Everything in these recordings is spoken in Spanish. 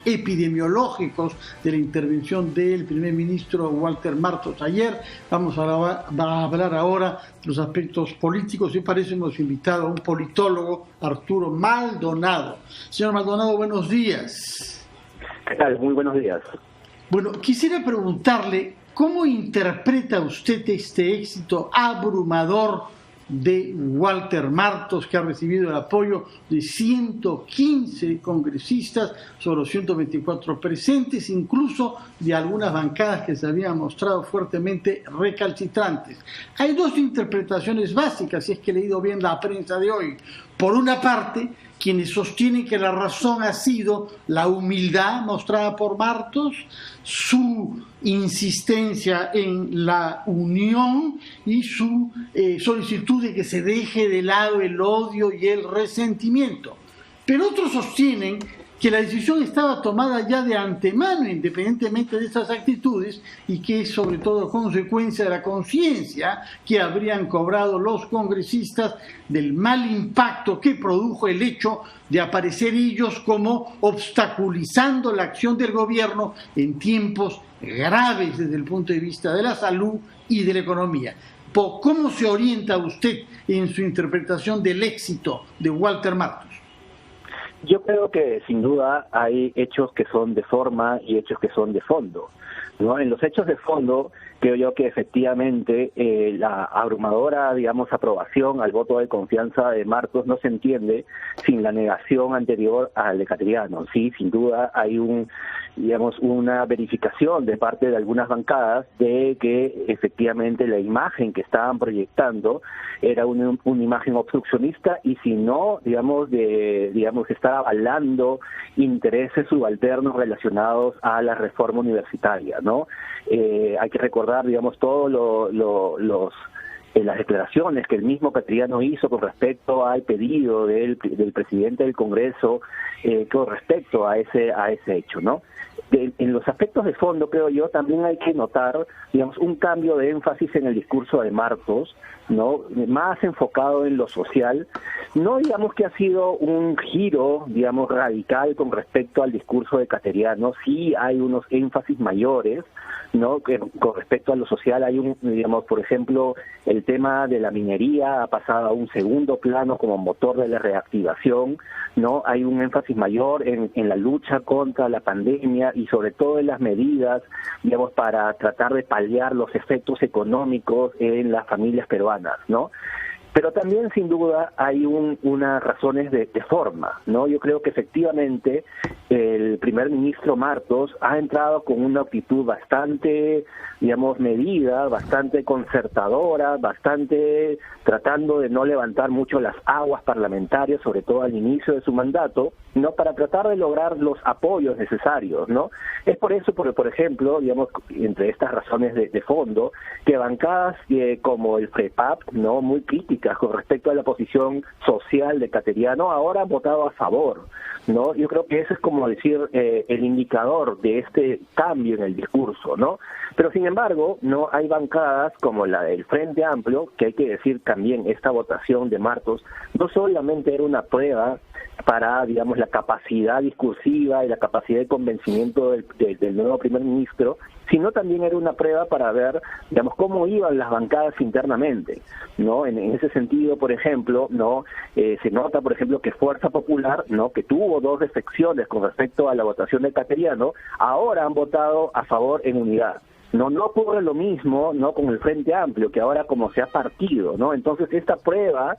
epidemiológicos de la intervención del primer ministro Walter Martos ayer. Vamos a hablar ahora de los aspectos políticos y para eso hemos invitado a un politólogo, Arturo Maldonado. Señor Maldonado, buenos días. ¿Qué tal? Muy buenos días. Bueno, quisiera preguntarle, ¿cómo interpreta usted este éxito abrumador de Walter Martos, que ha recibido el apoyo de 115 congresistas sobre los 124 presentes, incluso de algunas bancadas que se habían mostrado fuertemente recalcitrantes? Hay dos interpretaciones básicas, si es que he leído bien la prensa de hoy. Por una parte, quienes sostienen que la razón ha sido la humildad mostrada por Martos, su insistencia en la unión y su solicitud de que se deje de lado el odio y el resentimiento. Pero otros sostienen que la decisión estaba tomada ya de antemano, independientemente de esas actitudes, y que es sobre todo consecuencia de la conciencia que habrían cobrado los congresistas del mal impacto que produjo el hecho de aparecer ellos como obstaculizando la acción del gobierno en tiempos graves desde el punto de vista de la salud y de la economía. ¿Cómo se orienta usted en su interpretación del éxito de Walter Martos? Yo creo que sin duda hay hechos que son de forma y hechos que son de fondo, ¿no? En los hechos de fondo creo yo que efectivamente la abrumadora, digamos, aprobación al voto de confianza de Martos no se entiende sin la negación anterior al de Cateriano. Sí, sin duda hay una verificación de parte de algunas bancadas de que efectivamente la imagen que estaban proyectando era una imagen obstruccionista y si no, estar avalando intereses subalternos relacionados a la reforma universitaria, ¿no? Hay que recordar, digamos, todos las declaraciones que el mismo Cateriano hizo con respecto al pedido del presidente del Congreso con respecto a ese hecho, ¿no? En los aspectos de fondo, creo yo, también hay que notar, digamos, un cambio de énfasis en el discurso de Martos, ¿no? Más enfocado en lo social. No digamos que ha sido un giro, digamos, radical con respecto al discurso de Cateriano. Sí hay unos énfasis mayores, ¿no? Que con respecto a lo social hay por ejemplo, el tema de la minería ha pasado a un segundo plano como motor de la reactivación, ¿no? Hay un énfasis mayor en la lucha contra la pandemia y sobre todo en las medidas, digamos, para tratar de paliar los efectos económicos en las familias peruanas, ¿no? Pero también, sin duda, hay unas razones de forma, ¿no? Yo creo que efectivamente el primer ministro Martos ha entrado con una actitud bastante, digamos, medida, bastante concertadora, bastante tratando de no levantar mucho las aguas parlamentarias, sobre todo al inicio de su mandato, ¿no? Para tratar de lograr los apoyos necesarios, ¿no? Es por eso, por ejemplo, digamos, entre estas razones de fondo, que bancadas como el FREPAP, ¿no? Muy críticas con respecto a la posición social de Cateriano, ahora han votado a favor, ¿no? Yo creo que ese es como decir el indicador de este cambio en el discurso, ¿no? Pero sin embargo, no hay bancadas como la del Frente Amplio, que hay que decir también esta votación de Martos no solamente era una prueba para, digamos, la capacidad discursiva y la capacidad de convencimiento del nuevo primer ministro, sino también era una prueba para ver, digamos, cómo iban las bancadas internamente, ¿no? En ese sentido, por ejemplo, ¿no? Se nota, por ejemplo, que Fuerza Popular, ¿no? Que tuvo dos defecciones con respecto a la votación de Cateriano, ahora han votado a favor en unidad. No ocurre lo mismo, ¿no? Con el Frente Amplio, que ahora como se ha partido, ¿no? Entonces esta prueba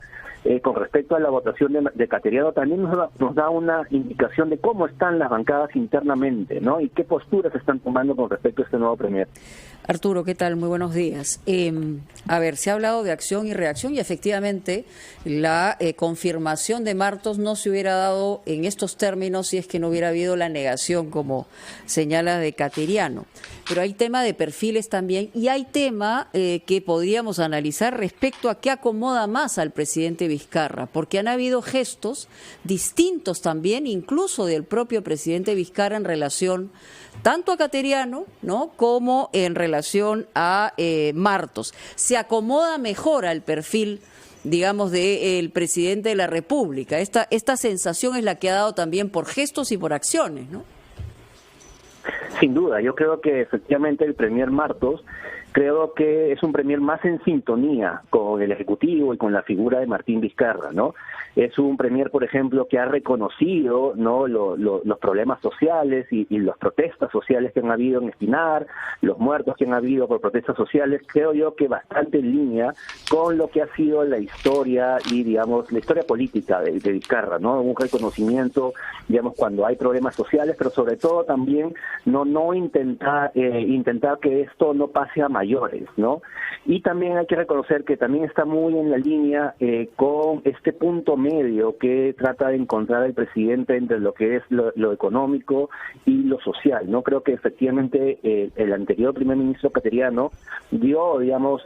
con respecto a la votación de Cateriano también nos da una indicación de cómo están las bancadas internamente, ¿no? Y qué posturas están tomando con respecto a este nuevo premier. Arturo, ¿qué tal? Muy buenos días. A ver, se ha hablado de acción y reacción y efectivamente la confirmación de Martos no se hubiera dado en estos términos si es que no hubiera habido la negación, como señala, de Cateriano. Pero hay tema de perfiles también y hay tema que podríamos analizar respecto a qué acomoda más al presidente Vizcarra, porque han habido gestos distintos también, incluso del propio presidente Vizcarra en relación tanto a Cateriano, ¿no?, como en relación a Martos. Se acomoda mejor al perfil, digamos, del presidente de la República. Esta sensación es la que ha dado también por gestos y por acciones, ¿no? Sin duda, yo creo que efectivamente el premier Martos, creo que es un premier más en sintonía con el Ejecutivo y con la figura de Martín Vizcarra, ¿no? Es un premier, por ejemplo, que ha reconocido, ¿no?, los problemas sociales y las protestas sociales que han habido en Espinar, los muertos que han habido por protestas sociales, creo yo que bastante en línea con lo que ha sido la historia y, digamos, la historia política de Vizcarra, ¿no? Un reconocimiento, digamos, cuando hay problemas sociales, pero sobre todo también no intentar que esto no pase a mayores, ¿no? Y también hay que reconocer que también está muy en la línea con este punto medio que trata de encontrar el presidente entre lo que es lo económico y lo social, ¿no? Creo que efectivamente el anterior primer ministro cateriano dio, digamos,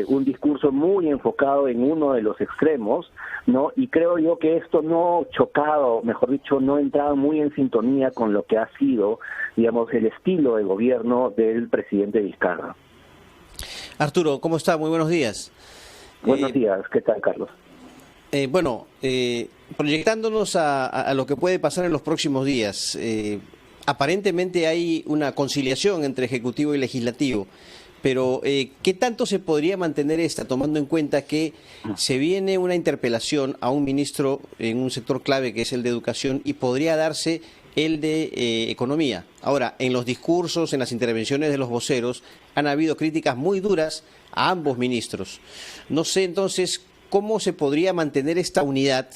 un discurso muy enfocado en uno de los extremos, ¿no? Y creo yo que esto no chocaba, mejor dicho, no entraba muy en sintonía con lo que ha sido, digamos, el estilo de gobierno del presidente Vizcarra. Arturo, ¿cómo está? Muy buenos días. Buenos días, ¿qué tal, Carlos? Proyectándonos a lo que puede pasar en los próximos días, aparentemente hay una conciliación entre Ejecutivo y Legislativo, pero ¿qué tanto se podría mantener esta, tomando en cuenta que se viene una interpelación a un ministro en un sector clave que es el de Educación y podría darse el de Economía? Ahora, en los discursos, en las intervenciones de los voceros, han habido críticas muy duras a ambos ministros. No sé, entonces, ¿cómo se podría mantener esta unidad,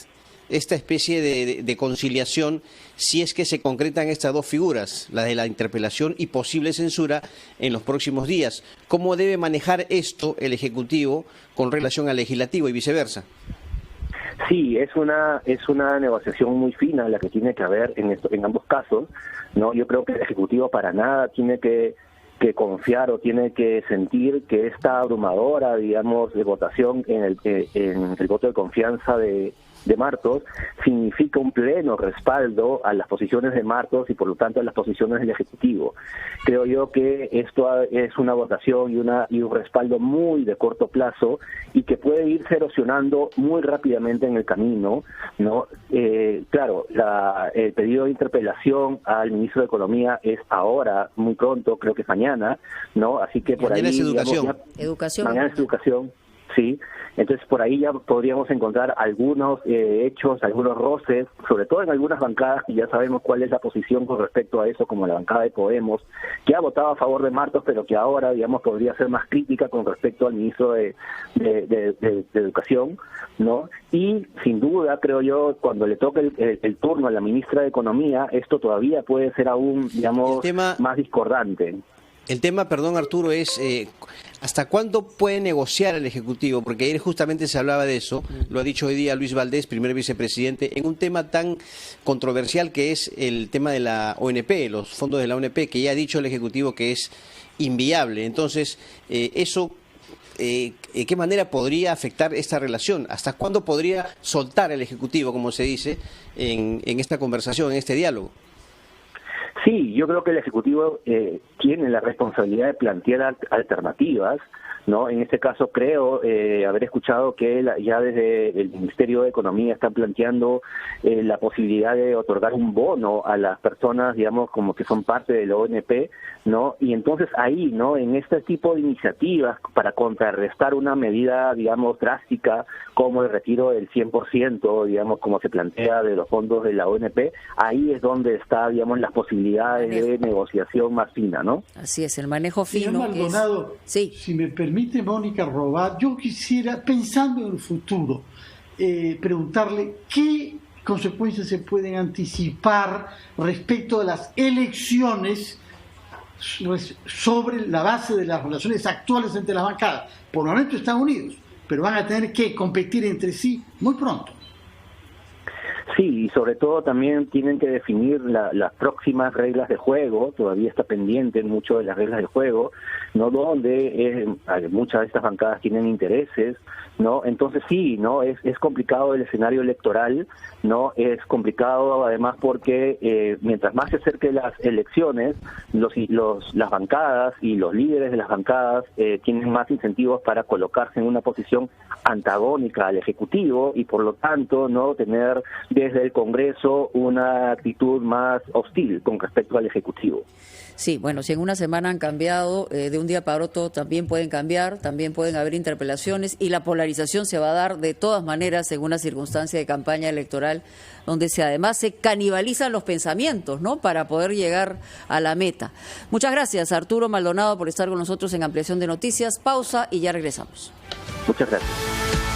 esta especie de conciliación, si es que se concretan estas dos figuras, la de la interpelación y posible censura en los próximos días? ¿Cómo debe manejar esto el Ejecutivo con relación al Legislativo y viceversa? Sí, es una negociación muy fina la que tiene que haber en ambos casos, ¿no? Yo creo que el Ejecutivo para nada tiene que confiar o tiene que sentir que esta abrumadora, digamos, de votación en el voto de confianza de Martos significa un pleno respaldo a las posiciones de Martos y por lo tanto a las posiciones del Ejecutivo. Creo yo que esto es una votación y un respaldo muy de corto plazo y que puede irse erosionando muy rápidamente en el camino, ¿no? Claro, el pedido de interpelación al ministro de Economía es ahora, muy pronto, creo que es mañana, ¿no? Así que por mañana ahí... es educación. Educación. Mañana es educación, sí. Entonces por ahí ya podríamos encontrar algunos hechos, algunos roces, sobre todo en algunas bancadas, y ya sabemos cuál es la posición con respecto a eso, como la bancada de Podemos, que ha votado a favor de Martos, pero que ahora, digamos, podría ser más crítica con respecto al ministro de Educación, ¿no? Y sin duda, creo yo, cuando le toque el turno a la ministra de Economía, esto todavía puede ser aún, digamos, más discordante. El tema, perdón Arturo, es ¿hasta cuándo puede negociar el Ejecutivo? Porque ayer justamente se hablaba de eso, lo ha dicho hoy día Luis Valdés, primer vicepresidente, en un tema tan controversial que es el tema de la ONP, los fondos de la ONP, que ya ha dicho el Ejecutivo que es inviable. Entonces, eso... ¿qué manera podría afectar esta relación? ¿Hasta cuándo podría soltar el Ejecutivo, como se dice, en esta conversación, en este diálogo? Sí, yo creo que el Ejecutivo tiene la responsabilidad de plantear alternativas, ¿no? En este caso creo haber escuchado que ya desde el Ministerio de Economía están planteando la posibilidad de otorgar un bono a las personas, digamos, como que son parte de la ONP, ¿no? Y entonces ahí, ¿no?, en este tipo de iniciativas para contrarrestar una medida, digamos, drástica como el retiro del 100%, digamos, como se plantea de los fondos de la ONP, ahí es donde está, digamos, las posibilidades de negociación más fina, ¿no? Así es, el manejo fino. Señor Maldonado, sí. Si me permite, Mónica Robat, yo quisiera, pensando en el futuro, preguntarle qué consecuencias se pueden anticipar respecto a las elecciones sobre la base de las relaciones actuales entre las bancadas. Por el momento están unidos, pero van a tener que competir entre sí muy pronto. Sí, y sobre todo también tienen que definir las próximas reglas de juego. Todavía está pendiente mucho de las reglas de juego, ¿no? Donde muchas de estas bancadas tienen intereses, ¿no? Entonces sí, ¿no? Es complicado el escenario electoral, ¿no? Es complicado además porque mientras más se acerquen las elecciones, las bancadas y los líderes de las bancadas tienen más incentivos para colocarse en una posición antagónica al Ejecutivo y por lo tanto no tener desde el Congreso una actitud más hostil con respecto al Ejecutivo. Sí, bueno, si en una semana han cambiado, de un día para otro también pueden cambiar, también pueden haber interpelaciones y la polarización se va a dar de todas maneras en una circunstancia de campaña electoral donde además se canibalizan los pensamientos, ¿no?, para poder llegar a la meta. Muchas gracias, Arturo Maldonado, por estar con nosotros en Ampliación de Noticias. Pausa y ya regresamos. Muchas gracias.